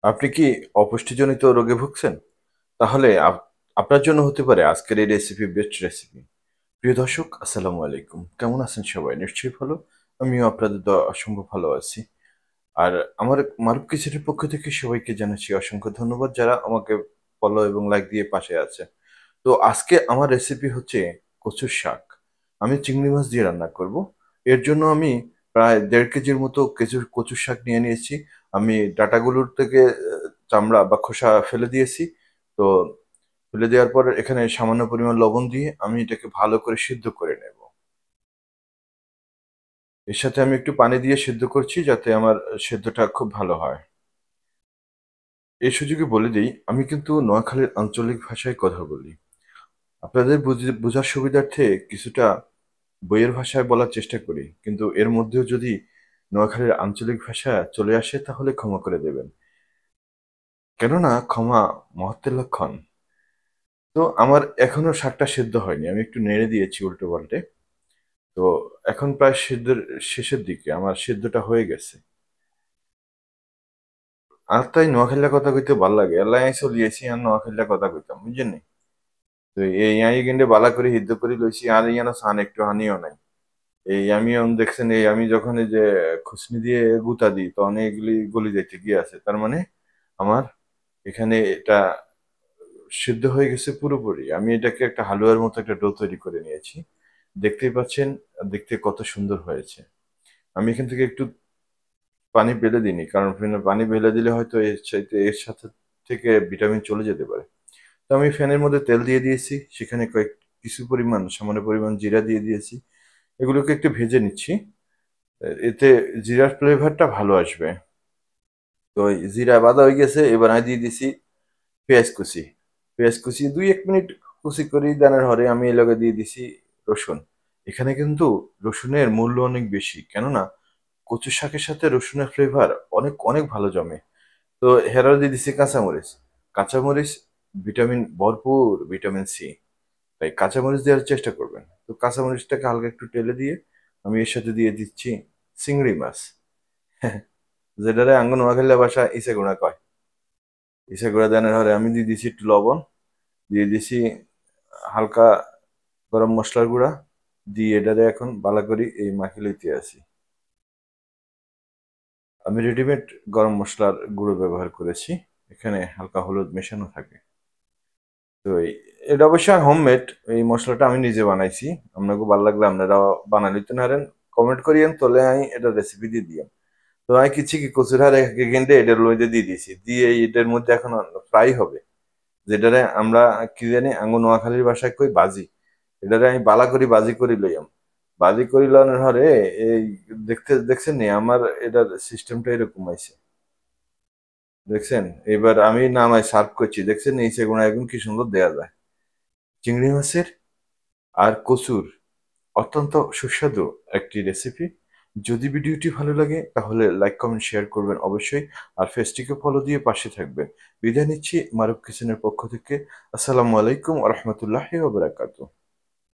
আপনি কি অপুষ্টিজনিত রোগে ভুগছেন? তাহলে আপনার জন্য হতে পারে আজকের এই রেসিপি বেস্ট রেসিপি। প্রিয় দর্শক, আসসালামু আলাইকুম। কেমন আছেন সবাই? নিশ্চয়ই ভালো। আমিও আপনাদের দোয়ায় অসংখ্য ভালো আছি। আর আমার মারুফ কিচেনের পক্ষ থেকে সবাইকে জানাচ্ছি অসংখ্য ধন্যবাদ যারা আমাকে ফলো এবং লাইক দিয়ে পাশে আছে। তো আজকে আমার রেসিপি হচ্ছে কচুর শাক। আমি চিংড়ি মাছ দিয়ে রান্না করব। এর জন্য আমি প্রায় ১.৫ কেজির মতো কচুর শাক নিয়ে নিয়েছি। আমি ডাঁটাগুলোর থেকে চামড়া বা খোসা ফেলে দিয়েছি। তো ফেলে দেওয়ার পর এখানে সামান্য পরিমাণ লবণ দিয়ে আমি এটাকে ভালো করে সিদ্ধ করে নেব। এর সাথে আমি একটু পানি দিয়ে সিদ্ধ করছি যাতে আমার সেদ্ধটা খুব ভালো হয়। এই সুযোগে বলে দেই, আমি কিন্তু নোয়াখালীর আঞ্চলিক ভাষায় কথা বলি। আপনাদের বোঝার সুবিধার্থে কিছুটা বইয়ের ভাষায় বলার চেষ্টা করি, কিন্তু এর মধ্যেও যদি নোয়াখালীর আঞ্চলিক ভাষা চলে আসে তাহলে ক্ষমা করে দেবেন, কেননা ক্ষমা মহত্বের লক্ষণ। তো আমার এখনো শাকটা সেদ্ধ হয়নি, আমি একটু নেড়ে দিয়েছি উল্টো পাল্টে। তো এখন প্রায় সেদ্ধের শেষের দিকে আমার সেদ্ধটা হয়ে গেছে। আর তাই নোয়াখালীর কথা কইতে ভাল লাগে, এলাই চলিয়েছি আর নোয়াখালীর কথা কইতাম, বুঝছেন নি? তো এই আই কিন্তু বালা করে সিদ্ধ করে লইছি, আর ইয়ানো সান একটু হানিও নাই। এই আমি দেখছেন, এই আমি যখন এই যে খুসনি দিয়ে গুতা দিই তখন এগুলি গলি যাইতে গিয়ে আছে, তার মানে আমার এখানে এটা সিদ্ধ হয়ে গেছে পুরোপুরি। আমি এটাকে একটা হালুয়ার মতো একটা ডো তৈরি করে নিয়েছি। দেখতেই পাচ্ছেন, দেখতে কত সুন্দর হয়েছে। আমি এখান থেকে একটু পানি ফেলে দিইনি, কারণ পানি ফেলে দিলে হয়তো এর সাথে থেকে ভিটামিন চলে যেতে পারে। তো আমি ফ্যানের মধ্যে তেল দিয়ে দিয়েছি, সেখানে কিছু পরিমাণ সামান্য পরিমাণ জিরা দিয়ে দিয়েছি। এগুলোকে একটু ভেজে নিচ্ছি। এতে জিরার ফ্লেভারটা ভালো আসবে। তো এই জিরা বাদা হয়ে গেছে, এবার আমি দিয়ে দিছি পেঁয়াজ কুচি। পেঁয়াজ কুচি ২-১ মিনিট কুচি করে দানের হরে আমি এর লগে দিয়ে দিছি রসুন। এখানে কিন্তু রসুনের মূল্য অনেক বেশি, কেননা কচু শাকের সাথে রসুনের ফ্লেভার অনেক অনেক ভালো জমে। তো হেরাও দিয়ে দিছি কাঁচামরিচ। কাঁচামরিচ ভিটামিন ভরপুর, ভিটামিন সি। তাই কাঁচামরিচ দেওয়ার চেষ্টা করবেন। তো কাঁচামরিচটাকে হালকা একটু টেলে দিয়ে আমি এর সাথে দিয়ে দিচ্ছি চিংড়ি মাছ। যেটারে আঙ্গ নোয়াখালী ভাষা ইসে গুঁড়া কয়। ইসে গুঁড়া দেওয়ার হরে আমি দিয়ে দিছি একটু লবণ, দিয়ে দিছি হালকা গরম মশলার গুঁড়া, দিয়ে এটারে এখন বালা করি এই মাখি লইতে আছি। আমি রেডিমেড গরম মশলার গুঁড়ো ব্যবহার করেছি, এখানে হালকা হলুদ মেশানো থাকে। তো এটা অবশ্যই হোমমেড, এই মশলাটা আমি নিজে বানাইছি। আপনাকে ভালো লাগলে আপনারা বানাই নিতে পারেন। কমেন্ট করিয়েন, তোলে আমি এটা রেসিপি দিয়ে দিই। তো আমি কিছু কি কচুর হারে কেটে এটার মধ্যে দিয়ে দিয়েছি, দিয়ে এটার মধ্যে এখন ফ্রাই হবে। যেটারে আমরা কি জানি আঙ্গু নোয়াখালীর ভাষায় কই বাজি। এটারে আমি বালা করি বাজি করি লইয়াম। বাজি করি লওয়ার হরে এই দেখছেন নি আমার এটার সিস্টেমটা এরকম আইছে। দেখছেন? এবার আমি নামায় সার্ভ করছি। দেখছেন নিচে গুণা এখন কি সুন্দর দেয়া যায়। চিংড়ি মাছের আর কচুর অত্যন্ত সুস্বাদু একটি রেসিপি। যদি ভিডিওটি ভালো লাগে তাহলে লাইক কমেন্ট শেয়ার করবেন অবশ্যই। আর পেজটিকে ফলো দিয়ে পাশে থাকবেন। বিদায় নিচ্ছি মারুফ কিচেনের পক্ষ থেকে। আসসালামু আলাইকুম ওয়া রাহমাতুল্লাহি ওয়া বারাকাতুহু।